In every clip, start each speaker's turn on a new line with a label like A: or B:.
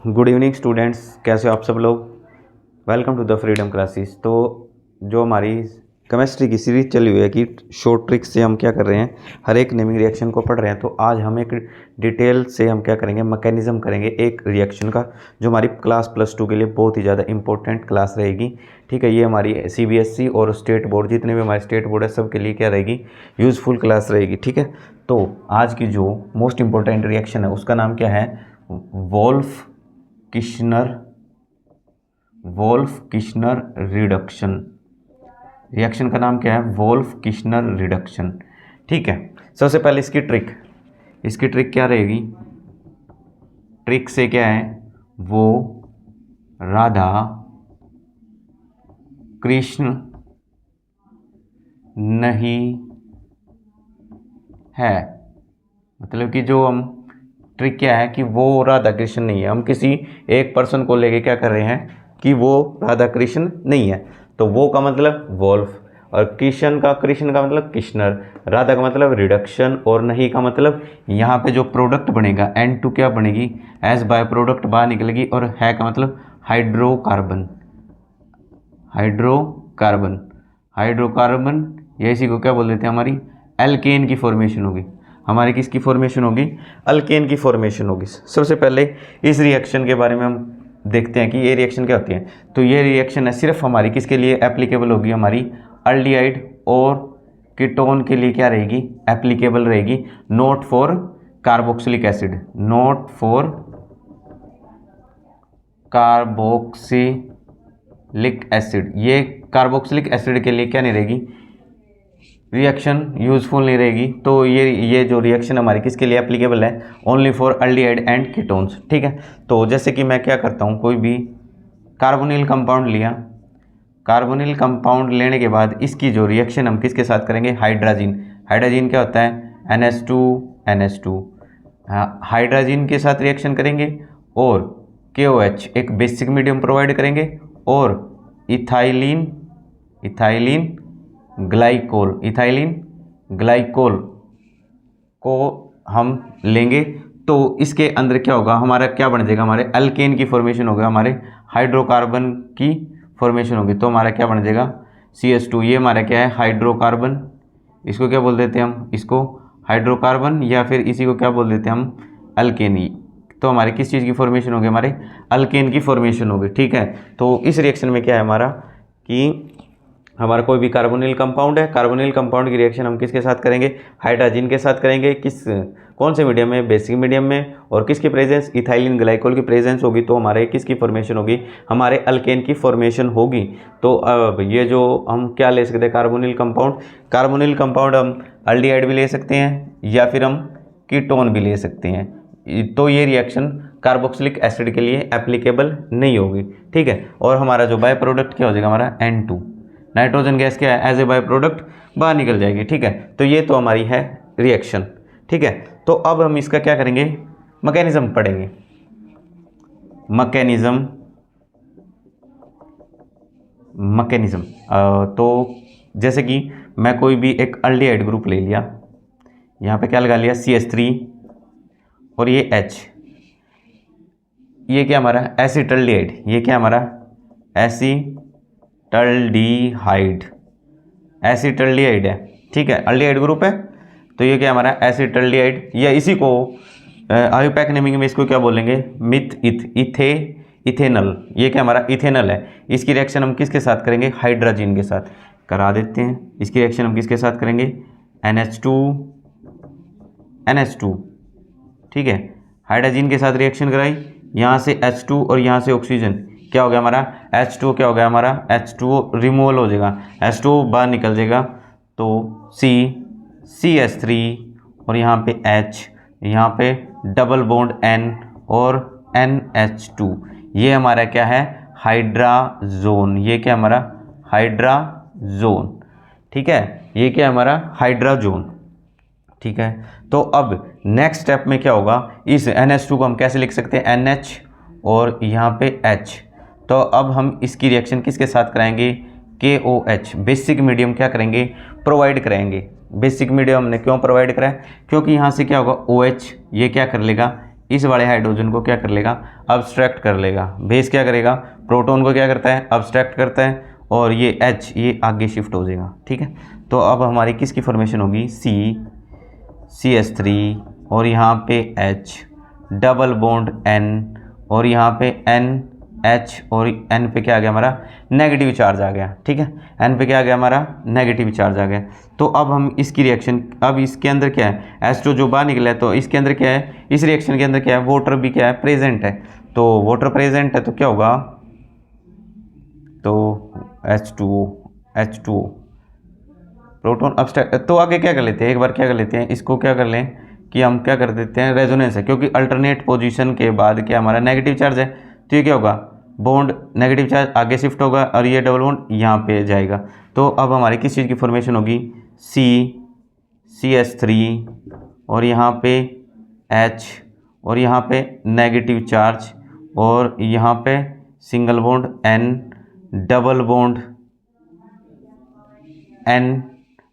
A: Good evening students, कैसे हो आप सब लोग। Welcome to the freedom classes. तो जो हमारी केमिस्ट्री की सीरीज चली हुई है कि शॉर्ट ट्रिक्स से हम क्या कर रहे हैं, हर एक नेमिंग रिएक्शन को पढ़ रहे हैं। तो आज हम एक डिटेल से हम क्या करेंगे, मैकेनिज्म करेंगे एक रिएक्शन का, जो हमारी क्लास +2 के लिए बहुत ही ज़्यादा इंपॉर्टेंट क्लास रहेगी। ठीक है, ये हमारी CBSE और स्टेट बोर्ड, जितने भी हमारे स्टेट बोर्ड है सब के लिए क्या रहेगी, यूज़फुल क्लास रहेगी। ठीक है, तो आज की जो मोस्ट इंपॉर्टेंट रिएक्शन है उसका नाम क्या है, वोल्फ किश्नर रिडक्शन। रिएक्शन का नाम क्या है, वोल्फ किश्नर रिडक्शन। ठीक है, सबसे पहले इसकी ट्रिक क्या रहेगी। ट्रिक से क्या है, वो राधा कृष्ण नहीं है। मतलब कि जो हम ट्रिक क्या है कि वो राधा कृष्ण नहीं है। हम किसी एक पर्सन को लेके क्या कर रहे हैं कि वो राधा कृष्ण नहीं है। तो वो का मतलब वोल्फ, और कृष्ण का मतलब किश्नर, राधा का मतलब रिडक्शन, और नहीं का मतलब यहाँ पे जो प्रोडक्ट बनेगा N2 क्या बनेगी, एज बाय प्रोडक्ट बाहर निकलेगी, और है का मतलब हाइड्रोकार्बन। ये इसी को क्या बोल देते हैं, हमारी एल्केन की फॉर्मेशन होगी। हमारी किसकी फॉर्मेशन होगी, अल्केन की फॉर्मेशन होगी। सबसे पहले इस रिएक्शन के बारे में हम देखते हैं कि ये रिएक्शन क्या होती है। तो ये रिएक्शन है सिर्फ हमारी किसके लिए एप्लीकेबल होगी, हमारी अल्डिहाइड और कीटोन के लिए क्या रहेगी, एप्लीकेबल रहेगी, नॉट फॉर कार्बोक्सिलिक एसिड। ये कार्बोक्सिलिक एसिड के लिए क्या नहीं रहेगी, रिएक्शन यूजफुल नहीं रहेगी। तो ये जो रिएक्शन हमारी किसके लिए एप्लीकेबल है, only for aldehyde and ketones. ठीक है, तो जैसे कि मैं क्या करता हूँ, कोई भी कार्बोनिल कंपाउंड लिया, कार्बोनिल कंपाउंड लेने के बाद इसकी जो रिएक्शन हम किसके साथ करेंगे, हाइड्रोजन क्या होता है, NH2। हाइड्रोजन के साथ रिएक्शन करेंगे और KOH एक बेसिक मीडियम प्रोवाइड करेंगे, और इथाइलिन ग्लाइकोल को हम लेंगे। तो इसके अंदर क्या होगा, हमारा क्या बन जाएगा, हमारे अल्केन की फॉर्मेशन होगा, हमारे हाइड्रोकार्बन की फॉर्मेशन होगी। तो हमारा क्या बन जाएगा, CH2। ये हमारा क्या है, हाइड्रोकार्बन। इसको क्या बोल देते हैं हम, इसको हाइड्रोकार्बन, या फिर इसी को क्या बोल देते हैं हम, अल्केनी। तो हमारे किस चीज़ की फॉर्मेशन होगी, हमारे अल्केन की फॉर्मेशन होगी। ठीक है, तो इस रिएक्शन में क्या है हमारा कि हमारा कोई भी कार्बोनिल कंपाउंड है, कार्बोनिल कंपाउंड की रिएक्शन हम किसके साथ करेंगे, हाइड्रोजन के साथ करेंगे। कौन से मीडियम में, बेसिक मीडियम में, और किसकी प्रेजेंस, इथाइलिन ग्लाइकोल की प्रेजेंस होगी। तो हमारे किसकी फॉर्मेशन होगी, हमारे अल्केन की फॉर्मेशन होगी। तो अब ये जो हम क्या ले सकते हैं, कार्बोनिल कंपाउंड हम अल्डिहाइड भी ले सकते हैं, या फिर हम कीटोन भी ले सकते हैं। तो ये रिएक्शन कार्बोक्सिलिक एसिड के लिए एप्लीकेबल नहीं होगी। ठीक है, और हमारा जो बाय प्रोडक्ट क्या हो जाएगा, हमारा N2, नाइट्रोजन गैस क्या है, एज ए बाय प्रोडक्ट बाहर निकल जाएगी। ठीक है, तो ये तो हमारी है रिएक्शन। ठीक है, तो अब हम इसका क्या करेंगे, मैकेनिज्म पढ़ेंगे। मैकेनिज्म तो जैसे कि मैं कोई भी एक अल्डिहाइड ग्रुप ले लिया, यहाँ पे क्या लगा लिया, CH3, और ये H, ये क्या हमारा एसिटल्डिहाइड, ये क्या हमारा एसिटल्डिहाइड है। ठीक है, अल्डिहाइड ग्रुप है, तो ये क्या हमारा एसिटल्डिहाइड, या इसी को आयोपैक नेमिंग में इसको क्या बोलेंगे, इथेनल। ये क्या हमारा इथेनल है। इसकी रिएक्शन हम किसके साथ करेंगे, हाइड्रोजन के साथ करा देते हैं। इसकी रिएक्शन हम किसके साथ करेंगे, NH2। ठीक है, हाइड्रोजन के साथ रिएक्शन कराई, यहाँ से H2 और यहाँ से ऑक्सीजन, क्या हो गया हमारा H2, क्या हो गया हमारा H2 रिमूवल हो जाएगा, H2 बाहर निकल जाएगा। तो CH3 और यहाँ पे H, यहाँ पे डबल बॉन्ड N और NH2, ये हमारा क्या है, हाइड्राजोन। ये क्या हमारा हाइड्राजोन। ठीक है, ये क्या हमारा हाइड्राजोन। ठीक है, तो अब नेक्स्ट स्टेप में क्या होगा, इस NH2 को हम कैसे लिख सकते हैं, NH और यहाँ पे H। तो अब हम इसकी रिएक्शन किसके साथ कराएंगे, KOH, बेसिक मीडियम क्या करेंगे, प्रोवाइड कराएंगे। बेसिक मीडियम हमने क्यों प्रोवाइड कराया, क्योंकि यहाँ से क्या होगा OH, ये क्या कर लेगा, इस वाले हाइड्रोजन को क्या कर लेगा, अब्स्ट्रैक्ट कर लेगा। बेस क्या करेगा, प्रोटॉन को क्या करता है, अब्स्ट्रैक्ट करता है, और ये H ये आगे शिफ्ट हो जाएगा। ठीक है, तो अब हमारी किसकी फॉर्मेशन होगी, CH3 और यहाँ पे H डबल बॉन्ड N और यहाँ पे NH और N पे क्या आ गया हमारा, नेगेटिव चार्ज आ गया। ठीक है, N पे क्या आ गया हमारा, नेगेटिव चार्ज आ गया। तो अब हम इसकी रिएक्शन, अब इसके अंदर क्या है, H2 जो बाहर निकला है, तो इसके अंदर क्या है, इस रिएक्शन के अंदर क्या है, वाटर भी क्या है, प्रेजेंट है। तो वाटर प्रेजेंट है तो क्या होगा, तो H2O प्रोटॉन अब्स्ट्रैक्ट। तो आगे क्या कर लेते हैं, एक बार क्या कर लेते हैं, इसको क्या कर लें कि हम क्या कर देते हैं, रेजोनेंस है, क्योंकि अल्टरनेट पोजीशन के बाद क्या हमारा नेगेटिव चार्ज है, तो ये क्या होगा, बॉन्ड नेगेटिव चार्ज आगे शिफ्ट होगा और ये डबल बॉन्ड यहाँ पे जाएगा। तो अब हमारी किस चीज़ की फॉर्मेशन होगी, CH3 और यहाँ पे H और यहाँ पे नेगेटिव चार्ज और यहाँ पे single bond N double bond N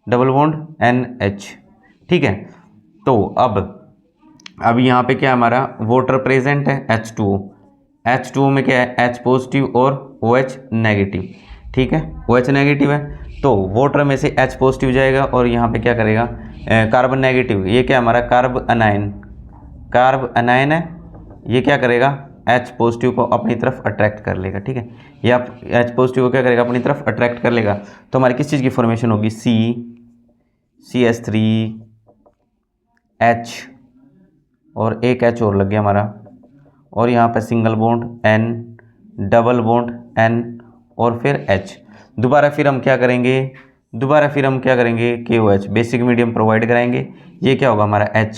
A: double bond NH। ठीक है, तो अब यहाँ पे क्या हमारा वाटर प्रेजेंट है, H2O में क्या है, H पॉजिटिव और OH नेगेटिव। ठीक है, OH नेगेटिव है, तो वाटर में से H पॉजिटिव जाएगा और यहाँ पे क्या करेगा, कार्बन नेगेटिव, ये क्या हमारा कार्ब अनायन है, ये क्या करेगा, H पॉजिटिव को अपनी तरफ अट्रैक्ट कर लेगा। ठीक है, या H पॉजिटिव को क्या करेगा, अपनी तरफ अट्रैक्ट कर लेगा। तो हमारी किस चीज़ की फॉर्मेशन होगी, CH3 H और एक H और लग गया हमारा, और यहाँ पे single bond N double bond N और फिर H। दोबारा फिर हम क्या करेंगे, KOH बेसिक मीडियम प्रोवाइड कराएंगे। ये क्या होगा हमारा H,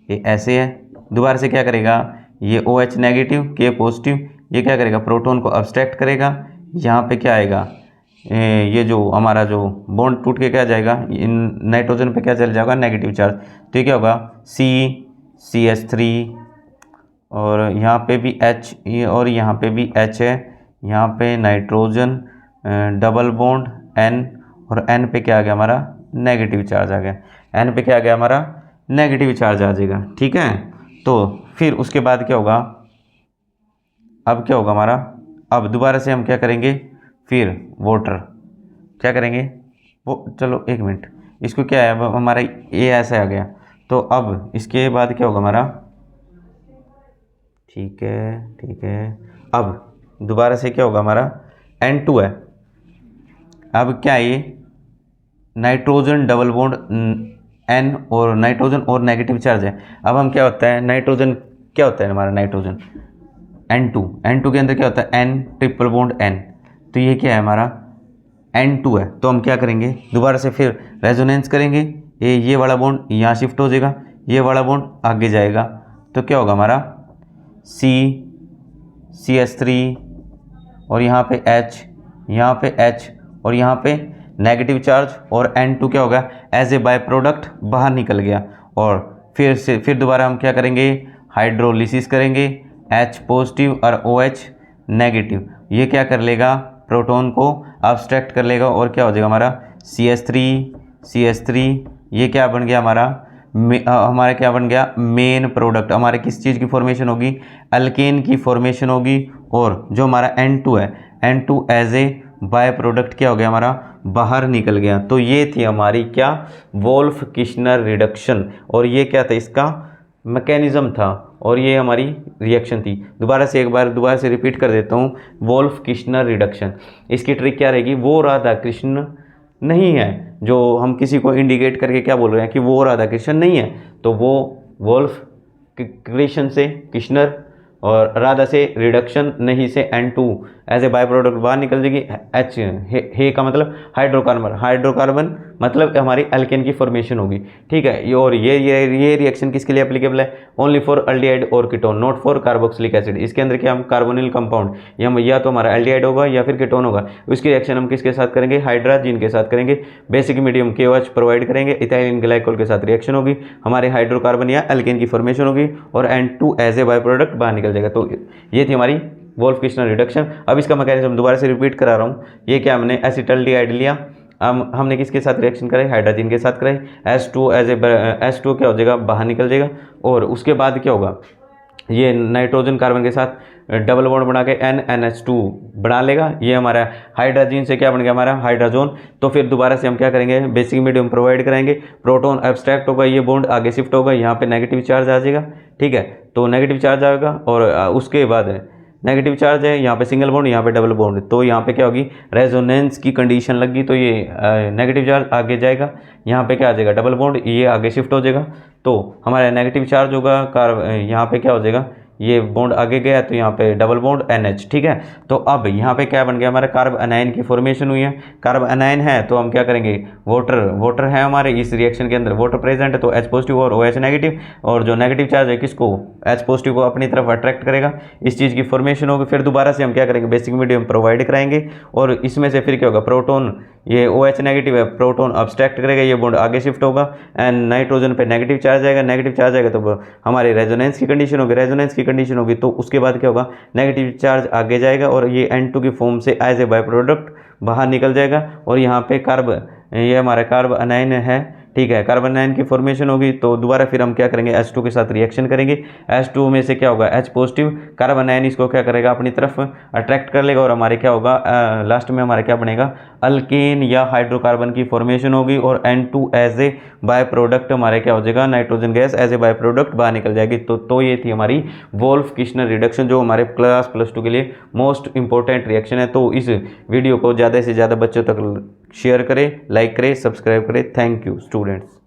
A: ये ऐसे है, दोबारा से क्या करेगा, ये OH नेगेटिव K पॉजिटिव, ये क्या करेगा, प्रोटॉन को अब्स्ट्रैक्ट करेगा। यहाँ पे क्या आएगा, ये जो हमारा जो बॉन्ड टूट के क्या जाएगा, इन नाइट्रोजन पे क्या चल जाएगा, नेगेटिव चार्ज। तो ये क्या होगा, CH3 और यहाँ पे भी H और यहाँ पे भी H है, यहाँ पे नाइट्रोजन डबल बॉन्ड N और N पे क्या आ गया हमारा, नेगेटिव चार्ज आ गया। N पे क्या आ गया हमारा, नेगेटिव चार्ज आ जाएगा। ठीक है, तो फिर उसके बाद क्या होगा, अब क्या होगा हमारा, अब दोबारा से हम क्या करेंगे, फिर वाटर क्या करेंगे, वो चलो एक मिनट, इसको क्या है, अब हमारा ये ऐसा आ गया, तो अब इसके बाद क्या होगा हमारा, ठीक है, अब दोबारा से क्या होगा हमारा, N2 है, अब क्या है, ये नाइट्रोजन डबल बॉन्ड N और नाइट्रोजन और नेगेटिव चार्ज है। अब हम क्या होता है, नाइट्रोजन क्या होता है हमारा, नाइट्रोजन N2 के अंदर क्या होता है, N ट्रिपल बॉन्ड N, तो ये क्या है हमारा N2 है। तो हम क्या करेंगे, दोबारा से फिर रेजोनेंस करेंगे, ये वाला बॉन्ड यहाँ शिफ्ट हो जाएगा, ये वाला बॉन्ड आगे जाएगा, तो क्या होगा हमारा CH3 और यहाँ पे H, यहाँ पे H और यहाँ पे नेगेटिव चार्ज, और N2 क्या होगा, एज ए बाय प्रोडक्ट बाहर निकल गया। और फिर दोबारा हम क्या करेंगे, हाइड्रोलिसिस करेंगे, H पॉजिटिव और OH नेगेटिव, ये क्या कर लेगा, प्रोटॉन को अब्स्ट्रैक्ट कर लेगा, और क्या हो जाएगा हमारा CH3, ये क्या बन गया हमारा क्या बन गया, मेन प्रोडक्ट। हमारे किस चीज़ की फॉर्मेशन होगी, अल्केन की फॉर्मेशन होगी। और जो हमारा N2 है, N2 as a by product क्या हो गया हमारा, बाहर निकल गया। तो ये थी हमारी क्या, वोल्फ किश्नर रिडक्शन, और ये क्या था, इसका मैकेनिज्म था, और ये हमारी रिएक्शन थी। दोबारा से रिपीट कर देता हूँ, वोल्फ किश्नर रिडक्शन, इसकी ट्रिक क्या रहेगी, वो राधा कृष्ण नहीं है जो हम किसी को इंडिकेट करके क्या बोल रहे हैं कि वो राधा कृष्ण नहीं है, तो वो वोल्फ कृष्ण से किश्नर और राधा से रिडक्शन, नहीं से N2 as a by product बाहर निकल जाएगी। H हे का मतलब हाइड्रोकार्बन मतलब हमारी अल्केन की फॉर्मेशन होगी। ठीक है, और ये रिएक्शन किसके लिए एप्लीकेबल है, ओनली फॉर एल्डिहाइड और ketone, not for carboxylic acid. इसके अंदर क्या हम कार्बोनिल कंपाउंड या तो हमारा एल्डिहाइड होगा या फिर कीटोन होगा। उसकी रिएक्शन हम किसके साथ करेंगे, हाइड्राजीन के साथ करेंगे, बेसिक मीडियम KOH प्रोवाइड करेंगे, इथाइलिन ग्लाइकोल के साथ रिएक्शन होगी, हमारे हाइड्रोकार्बन या अल्केन की फॉर्मेशन होगी, और N2 as a by product बाहर निकल जाएगा। तो ये थी हमारी वोल्फ किश्नर रिडक्शन। अब इसका मैकेनिज्म दोबारा से रिपीट करा रहा हूँ। ये क्या, हमने एसिटल्डिहाइड लिया, हमने किसके साथ रिएक्शन कराई, हाइड्रोजन के साथ कराई, H2 क्या हो जाएगा, बाहर निकल जाएगा। और उसके बाद क्या होगा, ये नाइट्रोजन कार्बन के साथ डबल बॉन्ड बना के NNH2 बना लेगा। ये हमारा हाइड्रोजन से क्या बन गया हमारा हाइड्रोजन। तो फिर दोबारा से हम क्या करेंगे, बेसिक मीडियम प्रोवाइड करेंगे, प्रोटॉन एब्स्ट्रैक्ट होगा, ये बॉन्ड आगे शिफ्ट होगा, यहाँ पे नेगेटिव चार्ज आ जाएगा, ठीक है। तो नेगेटिव चार्ज आएगा और उसके बाद नेगेटिव चार्ज है, यहाँ पे सिंगल बॉन्ड, यहाँ पे डबल बॉन्ड, तो यहाँ पे क्या होगी, रेजोनेंस की कंडीशन लगी, तो ये नेगेटिव चार्ज आगे जाएगा, यहाँ पे क्या आ जाएगा डबल बॉन्ड, ये आगे शिफ्ट हो जाएगा, तो हमारा नेगेटिव चार्ज होगा यहाँ पे क्या हो जाएगा, ये बॉन्ड आगे गया तो यहाँ पे डबल बॉन्ड NH, ठीक है। तो अब यहाँ पे क्या बन गया हमारा कार्ब अनायन की फॉर्मेशन हुई है। कार्ब अनायन है तो हम क्या करेंगे, वाटर है हमारे इस रिएक्शन के अंदर, वाटर प्रेजेंट है तो H पॉजिटिव और OH नेगेटिव, और जो नेगेटिव चार्ज है किसको, H पॉजिटिव को अपनी तरफ अट्रैक्ट करेगा, इस चीज़ की फॉर्मेशन होगी। फिर दोबारा से हम क्या करेंगे, बेसिक मीडियम प्रोवाइड कराएंगे और इसमें से फिर क्या होगा, प्रोटोन, ये OH नेगेटिव है, प्रोटोन अब्स्ट्रैक्ट करेगा, ये बॉन्ड आगे शिफ्ट होगा एंड नाइट्रोजन पे नेगेटिव चार्ज आएगा, नेगेटिव चार्ज आएगा तो हमारी रेजोनेंस की कंडीशन होगी, रेजोनेंस की कंडीशन होगी तो उसके बाद क्या होगा, नेगेटिव चार्ज आगे जाएगा और ये N2 की फॉर्म से एज ए बाय प्रोडक्ट बाहर निकल जाएगा और यहाँ पे ये हमारा कार्ब अनायन है, ठीक है, कार्बन अनायन की फॉर्मेशन होगी। तो दोबारा फिर हम क्या करेंगे, H2 के साथ रिएक्शन करेंगे, H2 में से क्या होगा, H पॉजिटिव कार्बन अनायन इसको क्या करेगा, अपनी तरफ अट्रैक्ट कर लेगा और हमारे क्या होगा, लास्ट में हमारा क्या बनेगा, अल्केन या हाइड्रोकार्बन की फॉर्मेशन होगी और N2 as a by product हमारे क्या हो जाएगा, nitrogen gas as a by product बाहर निकल जाएगी। तो ये थी हमारी वोल्फ किश्नर रिडक्शन, जो हमारे क्लास +2 के लिए मोस्ट इंपॉर्टेंट रिएक्शन है। तो इस वीडियो को ज़्यादा से ज़्यादा बच्चों तक शेयर करें, लाइक करें, सब्सक्राइब करें। Thank you students.